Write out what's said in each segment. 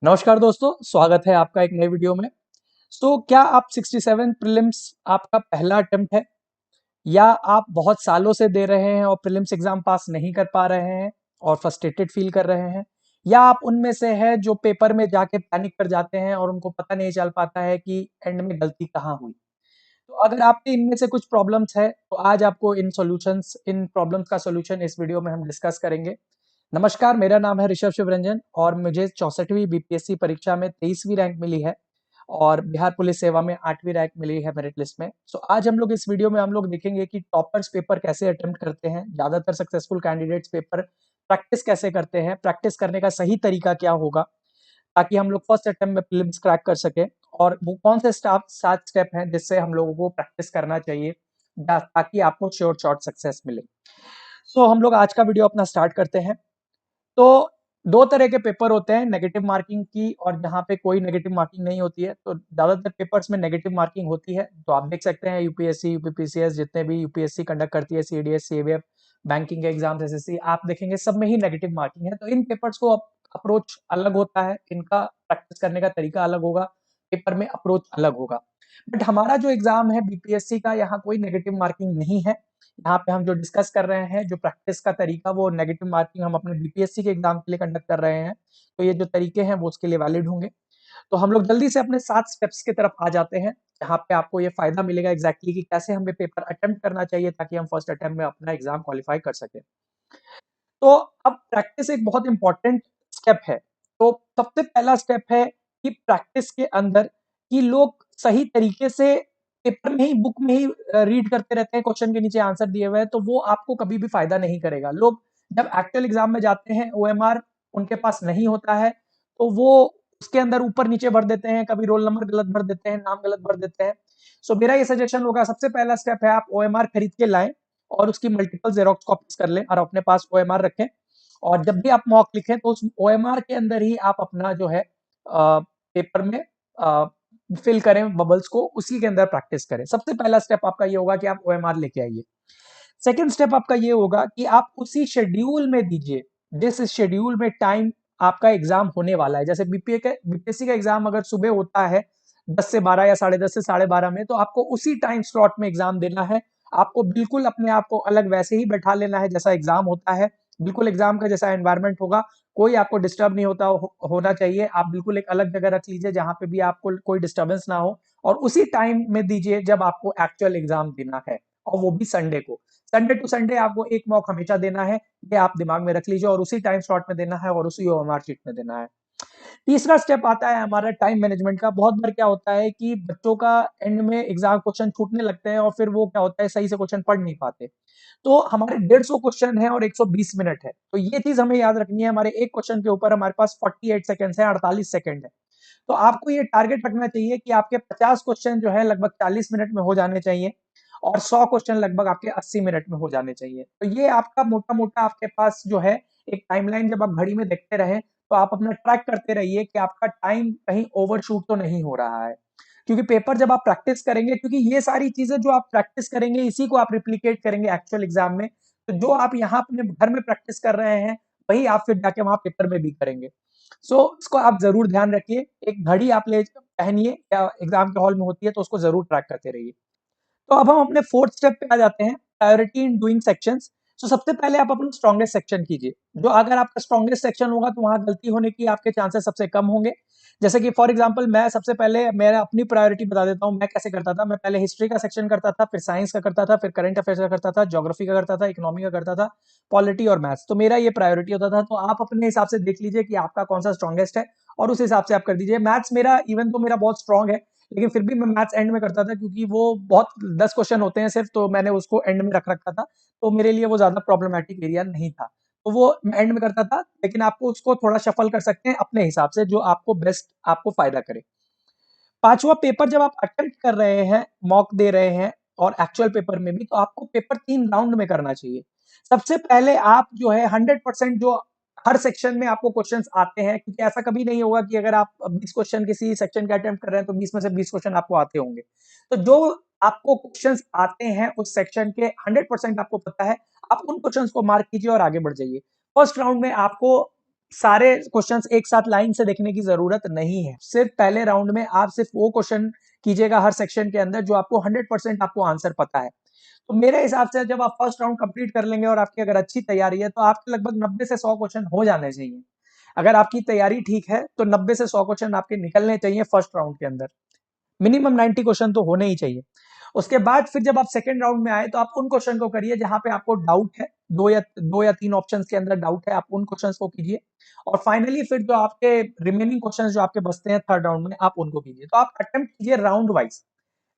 नमस्कार दोस्तों, स्वागत है आपका एक नए वीडियो में। क्या आप 67 प्रीलिम्स आपका पहला अटेम्प्ट है या आप बहुत सालों से दे रहे हैं और प्रीलिम्स एग्जाम पास नहीं कर पा रहे हैं और फ्रस्ट्रेटेड फील कर रहे हैं, या आप उनमें से हैं जो पेपर में जाके पैनिक कर जाते हैं और उनको पता नहीं चल पाता है कि एंड में गलती कहाँ हुई। तो अगर आपके इनमें से कुछ प्रॉब्लम्स है तो आज आपको इन प्रॉब्लम्स का सॉल्यूशन इस वीडियो में हम डिस्कस करेंगे। नमस्कार, मेरा नाम है ऋषभ शिवरंजन और मुझे 64वीं बीपीएससी परीक्षा में 23वीं रैंक मिली है और बिहार पुलिस सेवा में 8वीं रैंक मिली है मेरिट लिस्ट में। आज हम लोग इस वीडियो में हम लोग देखेंगे कि टॉपर्स पेपर कैसे अटेम्प्ट करते हैं, ज्यादातर सक्सेसफुल कैंडिडेट्स पेपर प्रैक्टिस कैसे करते हैं, प्रैक्टिस करने का सही तरीका क्या होगा ताकि हम लोग फर्स्ट अटेम्प्ट में प्रीलिम्स क्रैक कर सके, और वो कौन से सात स्टेप हैं जिससे हम लोगों को प्रैक्टिस करना चाहिए ताकि आपको श्योर शॉर्ट सक्सेस मिले। हम लोग आज का वीडियो अपना स्टार्ट करते हैं। तो दो तरह के पेपर होते हैं, नेगेटिव मार्किंग की और जहाँ पे कोई नेगेटिव मार्किंग नहीं होती है। तो ज्यादातर पेपर्स में नेगेटिव मार्किंग होती है। तो आप देख सकते हैं यूपीएससी, यूपीपीसीएस, जितने भी यूपीएससी कंडक्ट करती है, सीडीएस, सीबीएफ, बैंकिंग के एग्जाम्स, एसएससी, आप देखेंगे सब में ही नेगेटिव मार्किंग है। तो इन पेपर्स को अप्रोच अलग होता है, इनका प्रैक्टिस करने का तरीका अलग होगा, पेपर में अप्रोच अलग होगा। बट हमारा जो एग्जाम है बीपीएससी का, यहाँ कोई नेगेटिव मार्किंग नहीं है। यहाँ पे हम जो डिस्कस कर रहे हैं, जो प्रैक्टिस का तरीका, वो नेगेटिव मार्किंग हम अपने बीपीएससी के एग्जाम के लिए कंडक्ट कर रहे हैं। तो ये जो तरीके हैं वो उसके लिए वैलिड होंगे। तो हम लोग जल्दी से अपने 7 स्टेप्स की तरफ आ जाते हैं, जहाँ पे आपको ये फायदा मिलेगा एग्जैक्टली कि कैसे हमें पेपर अटेम्प्ट करना चाहिए ताकि हम फर्स्ट अटेम्प्ट में अपना एग्जाम क्वालिफाई कर सके। तो अब प्रैक्टिस एक बहुत इंपॉर्टेंट स्टेप है। तो सबसे पहला स्टेप है कि प्रैक्टिस के अंदर कि लोग सही तरीके से पेपर में ही, बुक में ही रीड करते रहते हैं, क्वेश्चन के नीचे आंसर दिए हुए हैं, तो वो आपको कभी भी फायदा नहीं करेगा। लोग जब एक्चुअल एग्जाम में जाते हैं, ओएमआर उनके पास नहीं होता है, तो वो उसके अंदर ऊपर नीचे भर देते हैं, कभी रोल नंबर गलत भर देते हैं, नाम गलत भर देते हैं। मेरा ये सजेशन होगा, सबसे पहला स्टेप है आप ओएमआर खरीद के लाएं और उसकी मल्टीपल जेरोक्स कॉपीज कर लें और अपने पास ओएमआर रखें। और जब भी आप मॉक लिखें तो उस ओएमआर के अंदर ही आप अपना जो है पेपर में फिल करें बबल्स को, उसी के अंदर प्रैक्टिस करें। सबसे पहला स्टेप आपका ये होगा कि आप ओएमआर लेके आइए। सेकंड स्टेप आपका ये होगा कि आप उसी शेड्यूल में दीजिए जिस शेड्यूल में टाइम आपका एग्जाम होने वाला है। जैसे बीपीएससी का एग्जाम अगर सुबह होता है 10 से 12 या 10:30 से 12:30 में, तो आपको उसी टाइम स्लॉट में एग्जाम देना है। आपको बिल्कुल अपने आप को अलग वैसे ही बैठा लेना है जैसा एग्जाम होता है, बिल्कुल एग्जाम का जैसा एनवायरनमेंट होगा। कोई आपको डिस्टर्ब नहीं होना चाहिए। आप बिल्कुल एक अलग जगह रख लीजिए जहां पे भी आपको कोई डिस्टर्बेंस ना हो, और उसी टाइम में दीजिए जब आपको एक्चुअल एग्जाम देना है, और वो भी संडे को। संडे टू संडे आपको एक मॉक हमेशा देना है, ये आप दिमाग में रख लीजिए, और उसी टाइम स्लॉट में देना है और उसी ओएमआर शीट में देना है। तीसरा स्टेप आता है हमारा टाइम मैनेजमेंट का। बहुत बार क्या होता है कि बच्चों का एंड में एग्जाम क्वेश्चन छूटने लगते हैं और फिर वो क्या होता है, सही से क्वेश्चन पढ़ नहीं पाते। तो हमारे 150 क्वेश्चन है और 120 मिनट है, तो ये चीज हमें याद रखनी है। हमारे एक क्वेश्चन के ऊपर हमारे पास 48 सेकंड है, 48 सेकंड है। तो आपको ये टारगेट रखना चाहिए कि आपके 50 क्वेश्चन जो है लगभग 40 मिनट में हो जाने चाहिए, और 100 क्वेश्चन लगभग आपके 80 मिनट में हो जाने चाहिए। तो ये आपका मोटा मोटा आपके पास जो है एक टाइमलाइन, जब आप घड़ी में देखते रहे तो आप अपना ट्रैक करते रहिए कि आपका टाइम कहीं ओवरशूट तो नहीं हो रहा है। क्योंकि पेपर जब आप प्रैक्टिस करेंगे, क्योंकि ये सारी चीजें जो आप प्रैक्टिस करेंगे इसी को आप रिप्लीकेट करेंगे एक्चुअल एग्जाम में। तो जो आप यहाँ अपने घर में प्रैक्टिस कर रहे हैं, वही आप फिर जाके वहां पेपर में भी करेंगे। इसको आप जरूर ध्यान रखिए। एक घड़ी आप ले पहनिए, या एग्जाम के हॉल में होती है, तो उसको जरूर ट्रैक करते रहिए। तो अब हम अपने फोर्थ स्टेप पे आ जाते हैं, प्रायोरिटी इन डूइंग सेक्शंस। सबसे पहले आप अपना स्ट्रॉन्गेस्ट सेक्शन कीजिए। जो अगर आपका स्ट्रॉन्गेस्ट सेक्शन होगा तो वहां गलती होने की आपके चांसेस सबसे कम होंगे। जैसे कि फॉर एग्जांपल, मैं सबसे पहले मेरा अपनी प्रायोरिटी बता देता हूँ मैं कैसे करता था। मैं पहले हिस्ट्री का सेक्शन करता था, फिर साइंस का करता था, फिर करंट अफेयर्स का करता था, ज्योग्राफी का करता था, इकोनॉमी का करता था, पॉलिटी और मैथ्स। तो मेरा ये प्रायोरिटी होता था। तो आप अपने हिसाब से देख लीजिए कि आपका कौन सा स्ट्रॉन्गेस्ट है, और उस हिसाब से आप कर दीजिए। मैथ्स मेरा, इवन तो मेरा बहुत स्ट्रॉन्ग है, लेकिन फिर भी मैं मैथ्स एंड में करता था, क्योंकि वो बहुत 10 क्वेश्चन होते हैं सिर्फ, तो मैंने उसको एंड में रख रखा था। तो मेरे लिए वो ज्यादा प्रॉब्लमेटिक एरिया नहीं था, तो वो एंड में करता था। लेकिन आपको उसको थोड़ा शफल कर सकते हैं अपने हिसाब से, जो आपको बेस्ट, आपको फायदा करे। पांचवा पेपर जब आप अटेम्प्ट कर रहे हैं, मॉक दे रहे हैं, और एक्चुअल पेपर में भी, तो आपको पेपर 3 राउंड में करना चाहिए। सबसे पहले आप जो है 100% जो हर सेक्शन में आपको क्वेश्चंस आते हैं, क्योंकि ऐसा कभी नहीं होगा कि अगर आप 20 क्वेश्चन किसी सेक्शन के अटेम्प्ट कर रहे हैं तो 20 में से 20 क्वेश्चन आपको आते होंगे। तो जो आपको क्वेश्चंस आते हैं उस सेक्शन के 100% आपको पता है, आप उन क्वेश्चंस को मार्क कीजिए और आगे बढ़ जाइए। फर्स्ट राउंड में आपको सारे क्वेश्चंस एक साथ लाइन से देखने की जरूरत नहीं है। सिर्फ पहले राउंड में आप सिर्फ वो क्वेश्चन कीजिएगा हर सेक्शन के अंदर जो आपको 100% आपको आंसर पता है। तो मेरे हिसाब से जब आप फर्स्ट राउंड कंप्लीट कर लेंगे और आपकी अगर अच्छी तैयारी है तो आपके लगभग 90 से 100 क्वेश्चन हो जाने चाहिए। अगर आपकी तैयारी ठीक है तो 90 से 100 क्वेश्चन आपके निकलने चाहिए फर्स्ट राउंड के अंदर। मिनिमम 90 क्वेश्चन तो होने ही चाहिए। उसके बाद फिर जब आप सेकंड राउंड में आए तो आप उन क्वेश्चन को करिए जहां पे आपको डाउट है, दो या तीन ऑप्शंस के अंदर डाउट है, आप उन क्वेश्चंस को कीजिए। और फाइनली फिर जो आपके रिमेनिंग क्वेश्चंस जो आपके बचते हैं थर्ड राउंड में, आप उनको कीजिए। तो आप अटेम्प्ट कीजिए राउंड वाइज।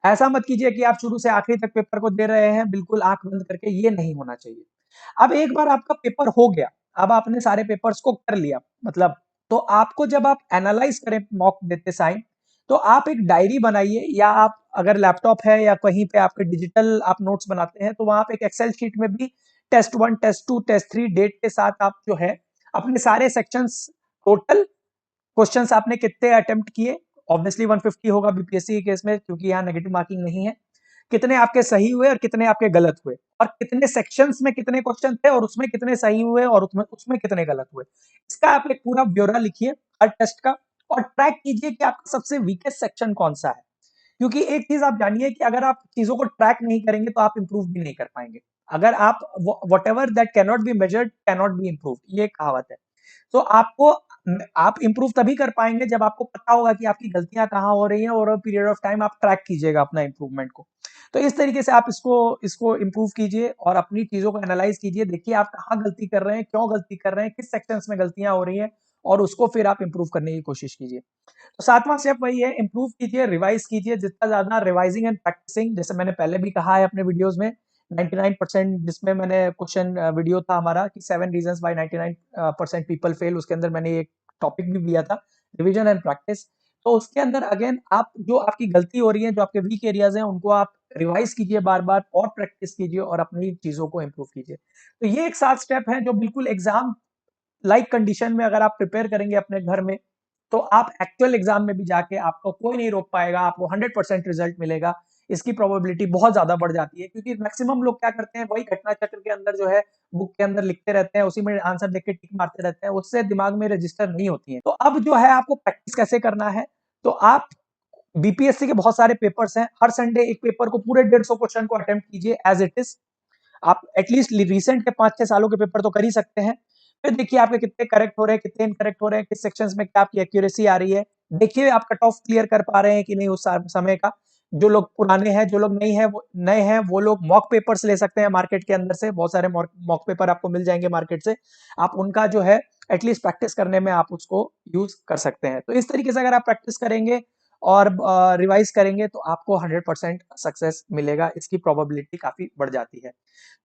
ऐसा मत कीजिए कि आप शुरू से आखिरी तक पेपर को दे रहे हैं बिल्कुल आंख बंद करके, ये नहीं होना चाहिए। अब एक बार आपका पेपर हो गया, अब आपने सारे पेपर्स को कर लिया, मतलब तो आपको जब आप एनालाइज करें मॉक देते साइन, तो आप एक डायरी बनाइए, या आप अगर लैपटॉप है या कहीं पे आपके डिजिटल आप नोट्स बनाते हैं तो वहां पे एक एक्सेल शीट में भी टेस्ट 1 टेस्ट 2 टेस्ट 3 डेट के साथ आप जो है अपने सारे सेक्शंस, टोटल क्वेश्चंस आपने कितने अटेम्प्ट किए, ऑब्वियसली 150 होगा बीपीएससी के केस में क्योंकि यहाँ नेगेटिव मार्किंग नहीं है, कितने आपके सही हुए और कितने आपके गलत हुए, और कितने सेक्शंस में कितने क्वेश्चन थे और उसमें कितने सही हुए और उसमें कितने गलत हुए। इसका आप एक पूरा ब्यौरा लिखिए हर टेस्ट का, और ट्रैक कीजिए कि आपका सबसे वीकेस्ट सेक्शन कौन सा है। क्योंकि एक चीज आप जानिए कि अगर आप चीजों को ट्रैक नहीं करेंगे तो आप इंप्रूव भी नहीं कर पाएंगे। अगर आप what ever that can not be measured can not be improve, ये कहावत है। तो आपको आप इंप्रूव तभी कर पाएंगे जब आपको पता होगा कि आपकी गलतियां कहाँ हो रही हैं, और पीरियड ऑफ टाइम आप ट्रैक कीजिएगा अपना इंप्रूवमेंट को। तो इस तरीके से आप इसको इसको इंप्रूव कीजिए और अपनी चीजों को एनालाइज कीजिए, देखिए आप कहाँ गलती कर रहे हैं, क्यों गलती कर रहे हैं, किस सेक्शंस में गलतियां हो रही हैं, और उसको फिर आप इंप्रूव करने की कोशिश कीजिए। तो सातवां स्टेप वही है, इंप्रूव कीजिए, रिवाइज कीजिए, जितना ज्यादा रिवाइजिंग एंड प्रैक्टिसिंग, जैसे मैंने पहले भी कहा है अपने वीडियोस में 99%, जिसमें मैंने क्वेश्चन वीडियो था हमारा कि 7 रीजंस व्हाई 99% पीपल फेल, उसके अंदर मैंने एक टॉपिक भी दिया था, रिवीजन एंड प्रैक्टिस। तो उसके अंदर अगेन आप जो आपकी गलती हो रही है, जो आपके वीक एरियाज हैं, उनको आप रिवाइज कीजिए बार बार और प्रैक्टिस कीजिए और अपनी चीजों को इंप्रूव कीजिए। तो ये एक 7 स्टेप है जो बिल्कुल एग्जाम लाइक कंडीशन में अगर आप प्रिपेयर करेंगे अपने घर में, तो आप एक्चुअल एग्जाम में भी जाके आपको कोई नहीं रोक पाएगा, आपको 100% रिजल्ट मिलेगा। इसकी प्रोबेबिलिटी बहुत ज्यादा बढ़ जाती है, क्योंकि मैक्सिमम लोग क्या करते हैं, वही घटना चक्र के अंदर जो है बुक के अंदर लिखते रहते हैं, उसी में आंसर देख के टिक मारते रहते हैं, उससे दिमाग में रजिस्टर नहीं होती है। तो अब जो है आपको प्रैक्टिस कैसे करना है, तो आप बीपीएससी के बहुत सारे पेपर्स हैं, हर संडे एक पेपर को पूरे 150 क्वेश्चन को अटेम्प्ट कीजिए एज इट इज। आप एटलीस्ट रिसेंट के 5-6 सालों के पेपर तो कर ही सकते हैं। फिर देखिए आपके कितने करेक्ट हो रहे हैं, कितने इनकरेक्ट हो रहे हैं, किस सेक्शंस में क्या आपकी एक्यूरेसी आ रही है। देखिए आप कट ऑफ क्लियर कर पा रहे हैं कि नहीं उस समय का। जो लोग पुराने हैं, जो लोग नहीं है, वो नए हैं, वो लोग मॉक पेपर्स ले सकते हैं मार्केट के अंदर से, बहुत सारे मॉक पेपर आपको मिल जाएंगे मार्केट से। आप उनका जो है एटलीस्ट प्रैक्टिस करने में आप उसको यूज कर सकते हैं। तो इस तरीके से अगर आप प्रैक्टिस करेंगे और रिवाइज करेंगे तो आपको 100% सक्सेस मिलेगा, इसकी प्रोबेबिलिटी काफी बढ़ जाती है।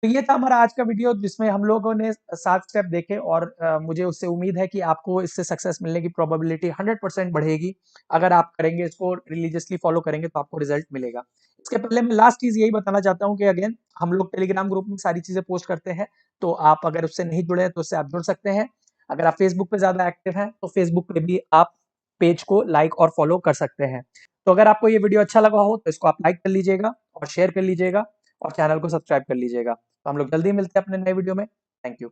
तो ये था हमारा आज का वीडियो जिसमें हम लोगों ने 7 स्टेप देखे, और मुझे उससे उम्मीद है कि आपको इससे सक्सेस मिलने की प्रोबेबिलिटी 100% बढ़ेगी। अगर आप करेंगे, इसको रिलीजियसली फॉलो करेंगे तो आपको रिजल्ट मिलेगा। इसके पहले मैं लास्ट चीज यही बताना चाहता हूँ कि अगेन हम लोग टेलीग्राम ग्रुप में सारी चीजें पोस्ट करते हैं, तो आप अगर उससे नहीं जुड़े हैं तो उससे आप जुड़ सकते हैं। अगर आप फेसबुक पे ज्यादा एक्टिव हैं तो फेसबुक पे भी आप पेज को लाइक और फॉलो कर सकते हैं। तो अगर आपको ये वीडियो अच्छा लगा हो तो इसको आप लाइक कर लीजिएगा और शेयर कर लीजिएगा और चैनल को सब्सक्राइब कर लीजिएगा। तो हम लोग जल्दी मिलते हैं अपने नए वीडियो में। Thank you.